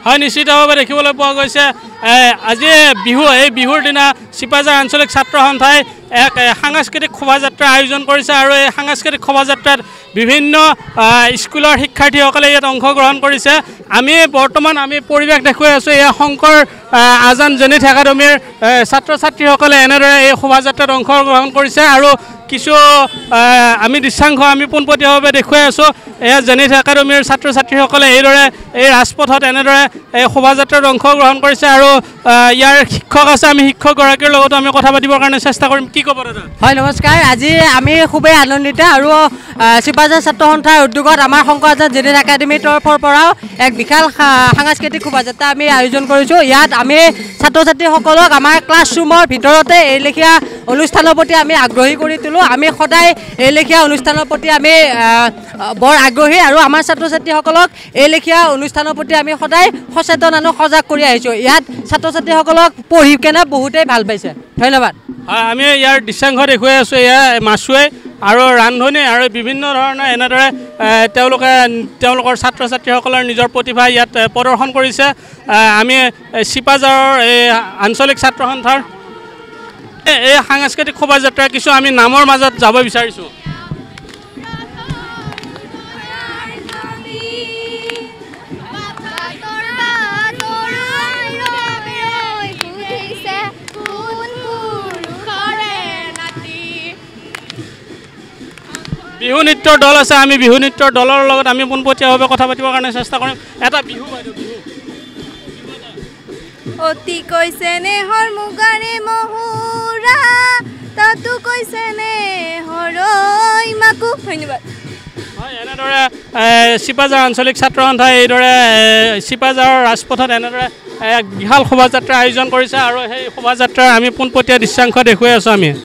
হয় নিশ্চিতভাৱে দেখিবলৈ পোৱা গৈছে আজি বিহু এই বিহুৰ দিনা চিপাঝাৰ আঞ্চলিক ছাত্ৰ সন্থাই এক সাংস্কৃতিক শোভাযাত্ৰা আয়োজন কৰিছে আৰু এই সাংস্কৃতিক শোভাযাত্ৰাত বিভিন্ন স্কুলৰ শিক্ষাৰ্থীসকলে ইয়াত অংশগ্ৰহণ কৰিছে আমি বৰ্তমান আমি পৰিৱেশ দেখুৱাই আছোঁ এয়া শংকৰ আজান জেনিথ একাডেমীৰ ছাত্ৰ ছাত্ৰীসকলে এনেদৰে এই শোভাযাত্ৰাত অংশগ্ৰহণ কৰিছে আৰু কিছু আমি দৃশ্যাংশ আমি পোনপটীয়াভাৱে দেখুৱাই আছোঁ এয়া জেনিথ একাডেমীৰ ছাত্ৰ ছাত্ৰীসকলে এইদৰে এই ৰাজপথত এনেদৰে এই শোভাযাত্ৰাত অংশগ্ৰহণ কৰিছে আৰু ইয়াৰ শিক্ষক আছে আমি শিক্ষকগৰাকীৰ লগতো আমি কথা পাতিবৰ কাৰণে চেষ্টা কৰিম কি ক'ব দাদা হয় নমস্কাৰ আজি আমি খুবেই আনন্দিত আৰু চিপাঝাৰ ছাত্ৰ সন্থাৰ উদ্যোগত আমাৰ শংকৰ আজান জেনিথ একাডেমীৰ তৰফৰ পৰাও এক বিশাল সাংস্কৃতিক শোভাযাত্ৰা আমি আয়োজন কৰিছোঁ ইয়াত আমি ছাত্ৰ ছাত্ৰীসকলক আমাৰ ক্লাছৰুমৰ ভিতৰতে এই লেখীয়া অনুষ্ঠানৰ প্ৰতি আমি আগ্ৰহী কৰি তোলোঁ আমি সদায় এই লেখীয়া অনুষ্ঠানৰ প্ৰতি আমি বৰ আগ্ৰহী আৰু আমাৰ ছাত্ৰ ছাত্ৰীসকলক এই লেখীয়া অনুষ্ঠানৰ প্ৰতি আমি সদায় সচেতন আৰু সজাগ কৰি আহিছোঁ ইয়াত ছাত্ৰ ছাত্ৰীসকলক পঢ়ি কেনে বহুতেই ভাল পাইছে ধন্যবাদ আমি ইয়াৰ দৃশ্যাংশ দেখুৱাই আছোঁ এয়া মাছুৱে আৰু ৰান্ধনি আৰু বিভিন্ন ধৰণৰ এনেদৰে তেওঁলোকৰ ছাত্ৰ ছাত্ৰীসকলৰ নিজৰ প্ৰতিভা ইয়াত প্ৰদৰ্শন কৰিছে আমি চিপাঝাৰৰ এই আঞ্চলিক ছাত্ৰ সন্থাৰ এই সাংস্কৃতিক শোভাযাত্ৰা কিছু আমি নামৰ মাজত যাব বিচাৰিছোঁ বিহু নৃত্যৰ দল আছে আমি বিহু নৃত্যৰ দলৰ লগত আমি পোনপটীয়াভাৱে কথা পাতিবৰ কাৰণে চেষ্টা কৰিম এটা বিহু অতি কৈছে নে হৰ মুগাৰে মহুৰা তাতো কৈছে নে হৰৈ মাকু ধন্যবাদ হয় এনেদৰে চিপাঝাৰ আঞ্চলিক ছাত্ৰ সন্থাই এইদৰে চিপাঝাৰৰ ৰাজপথত এনেদৰে এক বিশাল শোভাযাত্ৰা আয়োজন কৰিছে আৰু সেই শোভাযাত্ৰাৰ আমি পোনপটীয়া দৃশ্যাংশ দেখুৱাই আছোঁ আমি